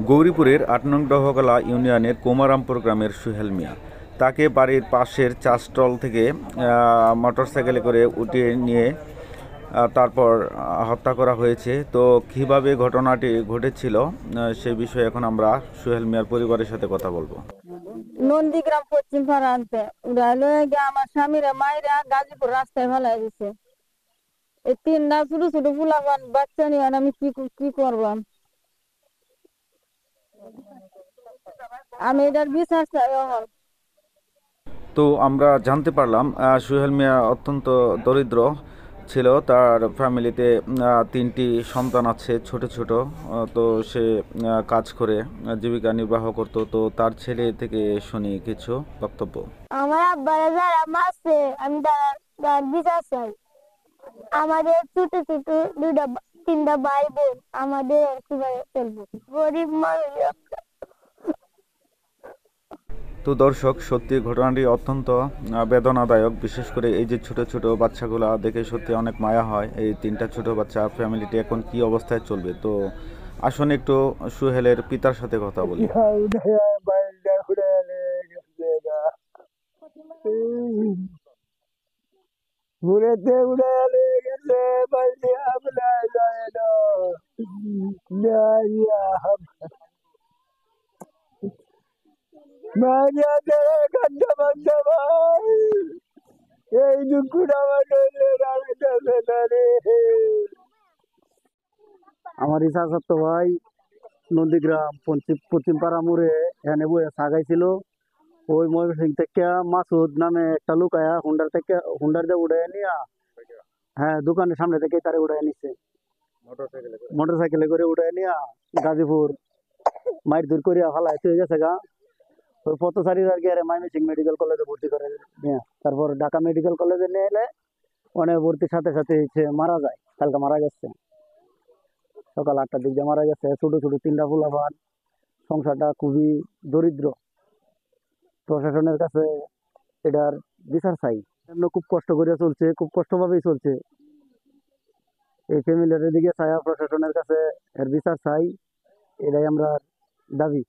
গৌরীপুরের ৮ নং ডহকলা ইউনিয়নের কোমারামপুর গ্রামের সুহেল মিয়া। তাকে বাড়ির পাশের চা স্টল থেকে মোটরসাইকেলে করে উঠিয়ে নিয়ে তারপর হত্যা করা হয়েছে। তো কীভাবে ঘটনাটি ঘটেছিল সে বিষয়ে এখন আমরা সুহেল মিয়ার পরিবারের সাথে কথা বলবো। নন্দীগ্রাম পশ্চিম পাড়া আনতে উড়াইলো গিয়ে আমার স্বামীরা মাইরা গাজীপুর রাস্তায় ফেলাই দিছে। এই তিনটা ছোট ছোট ফুলাবান বাচ্চা নিয়ে আমি কি করবাম? আমি এটার বিচার চাই এখন। তো আমরা জানতে পারলাম সুহেল মিয়া অত্যন্ত দরিদ্র ছিল। তার ফ্যামিলিতে 3টি সন্তান আছে ছোট ছোট। তো সে কাজ করে জীবিকা নির্বাহ করত। তো তার ছেলে থেকে শুনি কিছু বক্তব্য। আমার আব্বারা যারা মারছে আমি তার বিচার চাই। আমাদের ছোট ছোট তিনটা ভাই বোন, আমাদের কিভাবে চলবো? গরিব মানুষ আমরা। তো দর্শক, সত্যি ঘটনাটি অত্যন্ত বেদনাদায়ক। বিশেষ করে এই যে ছোট ছোট বাচ্চাগুলা দেখে সত্যি অনেক মায়া হয়। এই 3টা ছোট বাচ্চা, ফ্যামিলিটি এখন কি অবস্থায় চলবে? তো আসুন একটু সুহেলের পিতার সাথে কথা বলি। ঘুরেতে উড়ে গেছে এই দুঃখটা আমার ইচ্ছা সত্য ভাই নন্দীগ্রাম পশ্চিম পাড়া মোড়ে এখানে বইয়ে সাগাইছিল। ওই ময়মনসিং থেকে মাসুদ নামে একটা লোক আয়া হুন্ডার দিয়ে উড়ে নিয়া, হ্যাঁ, দোকানের সামনে থেকে তারে উড়ে নিচ্ছে মোটরসাইকেলে করে উড়ে নিয়া গাজীপুর মাইর দূর করিয়া ফালাই হয়ে গেছে গা। ওই পথচারীর আর কি আরে ময়মনসিং মেডিকেল কলেজে ভর্তি করে নিয়ে, তারপর ঢাকা মেডিকেল কলেজে নিয়ে এলে অনেক ভর্তির সাথে সাথে সে মারা যায়। কালকে মারা গেছে, সকাল 8টার দিকে মারা গেছে। ছোট ছোট 3টা পোলাপান, সংসারটা খুবই দরিদ্র। প্রশাসনের কাছে এটার বিচার চাই। খুব কষ্ট করে চলছে, খুব কষ্টভাবেই চলছে। এই ফ্যামিলির দিকে চাই, প্রশাসনের কাছে এর বিচার চাই, এটাই আমরা দাবি।